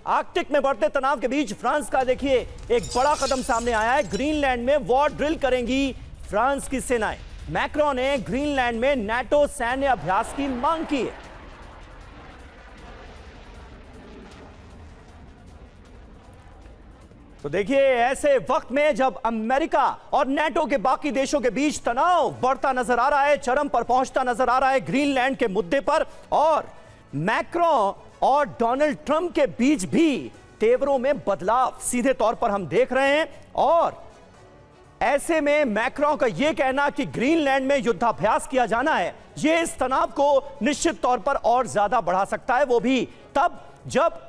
Arctic में बढ़ते तनाव के बीच फ्रांस का देखिए एक बड़ा कदम सामने आया है। ग्रीनलैंड में वॉर ड्रिल करेंगी फ्रांस की सेनाएं। मैक्रोन ने ग्रीनलैंड में नाटो सैन्य अभ्यास की मांग की है। तो देखिए ऐसे वक्त में जब अमेरिका और नाटो के बाकी देशों के बीच तनाव बढ़ता नजर आ रहा है, चरम पर पहुंचता नजर आ रहा है ग्रीनलैंड के मुद्दे पर, और मैक्रोन और डोनाल्ड ट्रंप के बीच भी तेवरों में बदलाव सीधे तौर पर हम देख रहे हैं। और ऐसे में मैक्रोन का यह कहना कि ग्रीनलैंड में युद्धाभ्यास किया जाना है, यह इस तनाव को निश्चित तौर पर और ज्यादा बढ़ा सकता है, वो भी तब जब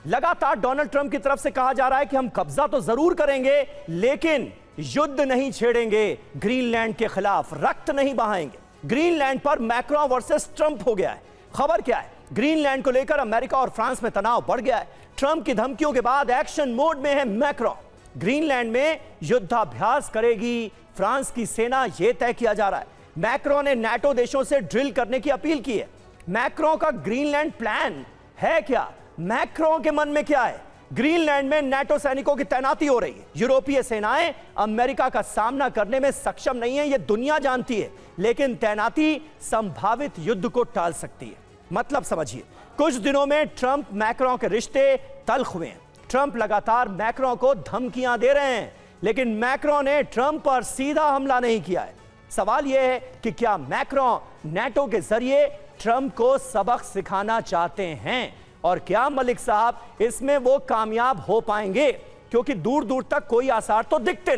लगातार डोनाल्ड ट्रंप की तरफ से कहा जा रहा है कि हम कब्जा तो जरूर करेंगे लेकिन युद्ध नहीं छेड़ेंगे, ग्रीनलैंड के खिलाफ रक्त नहीं बहाएंगे। ग्रीनलैंड पर मैक्रोन वर्सेस ट्रंप हो गया है। खबर क्या है? ग्रीनलैंड को लेकर अमेरिका और फ्रांस में तनाव बढ़ गया है। ट्रंप की धमकियों के बाद एक्शन मोड में है मैक्रोन। ग्रीनलैंड में युद्धाभ्यास करेगी फ्रांस की सेना, यह तय किया जा रहा है। मैक्रोन ने नाटो देशों से ड्रिल करने की अपील की है। मैक्रोन का ग्रीनलैंड प्लान है क्या? मैक्रोन के मन में क्या है? ग्रीनलैंड में नाटो सैनिकों की तैनाती हो रही है। यूरोपीय सेनाएं अमेरिका का सामना करने में सक्षम नहीं है, यह दुनिया जानती है, लेकिन तैनाती संभावित युद्ध को टाल सकती है। मतलब समझिए, कुछ दिनों में ट्रंप मैक्रोन के रिश्ते तल्ख हुए हैं। ट्रंप लगातार मैक्रोन को धमकियां दे रहे हैं, लेकिन मैक्रोन ने ट्रंप पर सीधा हमला नहीं किया है। सवाल यह है कि क्या मैक्रोन नाटो के जरिए ट्रंप को सबक सिखाना चाहते हैं, और क्या मलिक साहब इसमें वो कामयाब हो पाएंगे? क्योंकि दूर दूर तक कोई आसार तो दिखते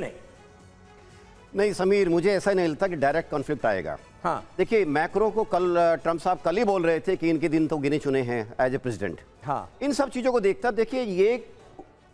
नहीं समीर, मुझे ऐसा नहीं लगता कि डायरेक्ट कॉन्फ्लिक्ट आएगा। हाँ, देखिए, मैक्रो को कल ट्रंप साहब कल ही बोल रहे थे कि इनके दिन तो गिने चुने हैं एज ए प्रेसिडेंट। हाँ, इन सब चीजों को देखता देखिए ये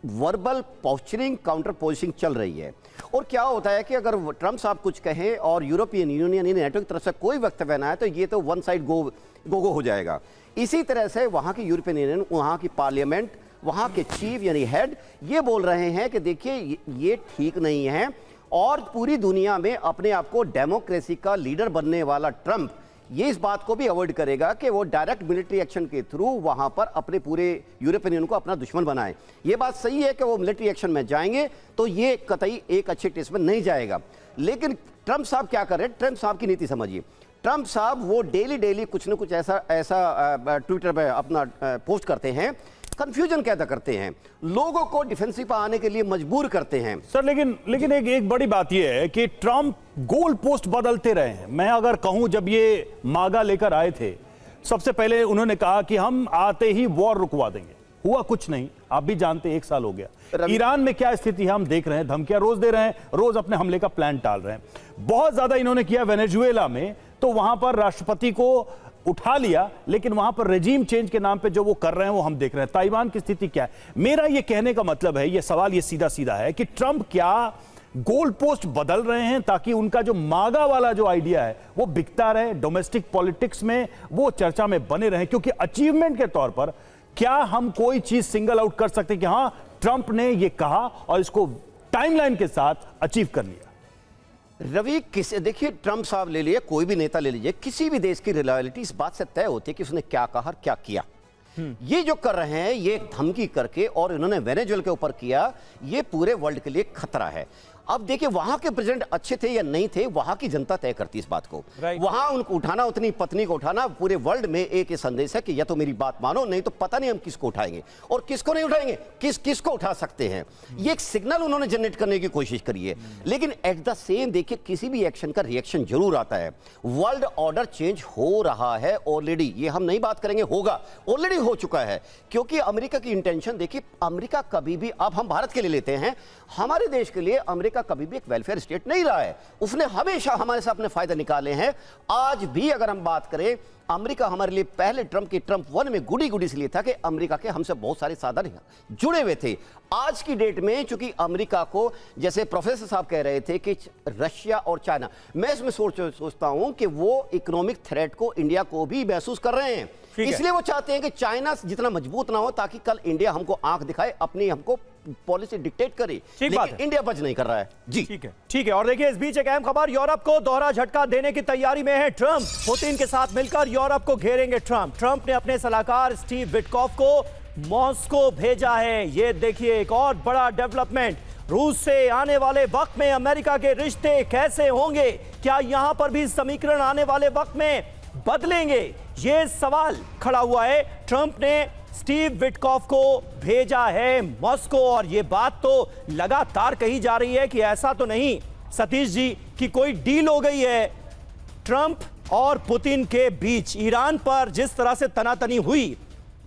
वर्बल पोस्चरिंग, काउंटर पोजिशनिंग चल रही है। और क्या होता है कि अगर ट्रंप साहब कुछ कहें और यूरोपियन यूनियन नाटो की तरफ से कोई वक्तव्य ना आए तो ये तो वन साइड गो हो जाएगा। इसी तरह से वहाँ की यूरोपियन यूनियन, वहाँ की पार्लियामेंट, वहाँ के चीफ यानी हेड ये बोल रहे हैं कि देखिए ये ठीक नहीं है, और पूरी दुनिया में अपने आप को डेमोक्रेसी का लीडर बनने वाला ट्रंप ये इस बात को भी अवॉइड करेगा कि वो डायरेक्ट मिलिट्री एक्शन के थ्रू वहां पर अपने पूरे यूरोपियन यूनियन को अपना दुश्मन बनाए। ये बात सही है कि वो मिलिट्री एक्शन में जाएंगे तो ये कतई एक अच्छे टेस्ट में नहीं जाएगा। लेकिन ट्रंप साहब क्या कर रहे हैं? ट्रंप साहब की नीति समझिए। ट्रंप साहब वो डेली कुछ न कुछ ऐसा ट्विटर पर अपना पोस्ट करते हैं, कंफ्यूजन पैदा करते हैं, लोगों को डिफेंसिव पर आने के लिए मजबूर करते हैं। सर लेकिन एक बड़ी बात यह है कि ट्रंप गोल पोस्ट बदलते रहे हैं। मैं अगर कहूं, जब ये मागा लेकर आए थे सबसे पहले उन्होंने कहा कि हम आते ही वॉर रुकवा देंगे, हुआ कुछ नहीं। आप भी जानते 1 साल हो गया। ईरान में क्या स्थिति है हम देख रहे हैं, धमकियां रोज दे रहे हैं, रोज अपने हमले का प्लान टाल रहे हैं। बहुत ज्यादा इन्होंने किया वेनेजुएला में, तो वहां पर राष्ट्रपति को उठा लिया, लेकिन वहां पर रेजिम चेंज के नाम पे जो वो कर रहे हैं वो हम देख रहे हैं। ताइवान की स्थिति क्या है? मेरा ये कहने का मतलब है, ये सवाल ये सीधा सीधा है कि ट्रंप क्या गोल पोस्ट बदल रहे हैं ताकि उनका जो मागा वाला जो आइडिया है वो बिकता रहे, डोमेस्टिक पॉलिटिक्स में वो चर्चा में बने रहे? क्योंकि अचीवमेंट के तौर पर क्या हम कोई चीज सिंगल आउट कर सकते कि हाँ ट्रंप ने ये कहा और इसको टाइमलाइन के साथ अचीव कर लिया? रवि, देखिए, ट्रंप साहब ले लिए, कोई भी नेता ले लीजिए, किसी भी देश की रिलायबिलिटी इस बात से तय होती है कि उसने क्या कहा और क्या किया। ये जो कर रहे हैं ये धमकी करके, और इन्होंने वेनेजुएला के ऊपर किया, ये पूरे वर्ल्ड के लिए खतरा है। अब देखिए, वहां के प्रेसिडेंट अच्छे थे या नहीं थे, वहां की जनता तय करती इस बात को। वहां उनको उठाना, उतनी पत्नी को उठाना, पूरे वर्ल्ड में एक ही संदेश है कि या तो मेरी बात मानो, नहीं तो पता नहीं हम किसको उठाएंगे और किसको नहीं उठाएंगे, किसको उठा सकते हैं। ये एक सिग्नल उन्होंने जनरेट करने की कोशिश करी है। लेकिन एट द सेम देखिए, किसी भी एक्शन का रिएक्शन जरूर आता है। वर्ल्ड ऑर्डर चेंज हो रहा है ऑलरेडी, ये हम नहीं बात करेंगे, होगा, ऑलरेडी हो चुका है। क्योंकि अमेरिका की इंटेंशन देखिए, अमेरिका कभी भी, अब हम भारत के लिए लेते हैं, हमारे देश के लिए अमेरिका कभी भी एक वेलफेयर स्टेट नहीं रहा है। उसने हमेशा हमारे से अपने फायदे निकाले हैं। आज भी अगर हम बात करें, अमेरिका हमारे लिए पहले ट्रंप 1 में गुडी इसलिए था कि अमेरिका के हमसे बहुत सारे साधन जुड़े हुए थे। आज की डेट में चूंकि अमेरिका को, जैसे प्रोफेसर साहब कह रहे थे कि रशिया और चाइना, मैं इसमें सोचता हूं कि वो इकोनॉमिक थ्रेट को इंडिया को भी महसूस कर रहे हैं। इसलिए वो चाहते हैं कि चाइना जितना मजबूत ना हो ताकि कल इंडिया हमको आंख दिखाए, अपनी हमको पॉलिसी डिक्टेट करे। लेकिन इंडिया बच नहीं कर रहा है। जी ठीक है। और देखिए, इस बीच एक अहम खबर, यूरोप को दोहरा झटका देने की तैयारी में है ट्रंप। पुतिन के साथ मिलकर यूरोप को घेरेंगे ट्रंप ने अपने सलाहकार स्टीव विटकॉफ को मॉस्को भेजा है। ये देखिए एक और बड़ा डेवलपमेंट, रूस से आने वाले वक्त में अमेरिका के रिश्ते कैसे होंगे? क्या यहां पर भी समीकरण आने वाले वक्त में बदलेंगे? ये सवाल खड़ा हुआ है। ट्रंप ने स्टीव विटकॉफ को भेजा है मॉस्को, और ये बात तो लगातार कही जा रही है कि ऐसा तो नहीं सतीश जी कि कोई डील हो गई है ट्रंप और पुतिन के बीच। ईरान पर जिस तरह से तनातनी हुई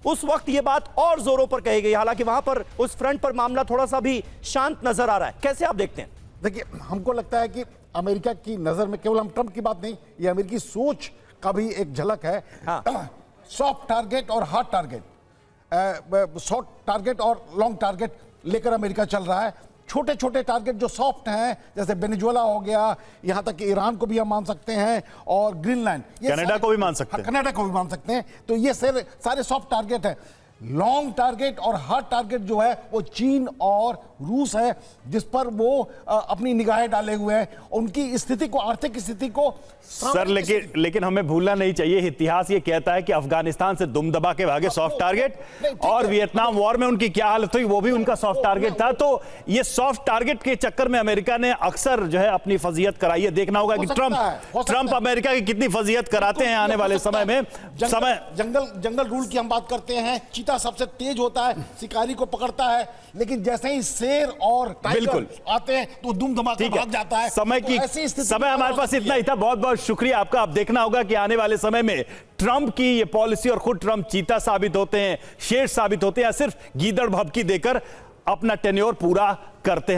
उस वक्त ये बात और जोरों पर कही गई, हालांकि वहां पर उस फ्रंट पर मामला थोड़ा सा भी शांत नजर आ रहा है। कैसे आप देखते हैं? देखिए, हमको लगता है कि अमेरिका की नजर में केवल हम ट्रंप की बात नहीं, ये अमेरिकी सोच का भी एक झलक है। सॉफ्ट टारगेट और हार्ड टारगेट, शॉर्ट टारगेट और लॉन्ग टारगेट लेकर अमेरिका चल रहा है। छोटे छोटे टारगेट जो सॉफ्ट हैं, जैसे वेनेजुएला हो गया, यहां तक कि ईरान को भी हम मान सकते हैं, और ग्रीनलैंड, कनाडा को भी मान सकते हैं। कनाडा को भी मान सकते हैं। तो ये सारे सॉफ्ट टारगेट हैं। लॉन्ग टारगेट और हार्ड टारगेट जो है वो चीन और रूस है, जिस पर वो अपनी निगाहें डाले हुए हैं। उनकी स्थिति को, आर्थिक स्थिति को सर, लेकिन हमें भूलना नहीं चाहिए, इतिहास ये कहता है कि अफगानिस्तान से दुम दबा के भागे सॉफ्ट टारगेट, और वियतनाम वॉर में उनकी क्या हालत हुई वो भी उनका सॉफ्ट टारगेट था। तो ये सॉफ्ट टारगेट के चक्कर में अमेरिका ने अक्सर जो है अपनी फजीयत कराई है। देखना होगा कि ट्रंप अमेरिका की कितनी फजीयत कराते हैं आने वाले समय में। जंगल रूल की हम बात करते हैं, चीता सबसे तेज होता है, शिकारी को पकड़ता है, लेकिन जैसे ही शेर और टाइगर आते हैं तो दुम धमाका भाग जाता है। समय हमारे पास इतना ही था। बहुत बहुत शुक्रिया आपका। अब देखना होगा कि आने वाले समय में ट्रंप की ये पॉलिसी, और खुद ट्रंप चीता साबित होते हैं, शेर साबित होते हैं, या सिर्फ गीदड़ भभकी देकर अपना टेन्योर पूरा करते हैं।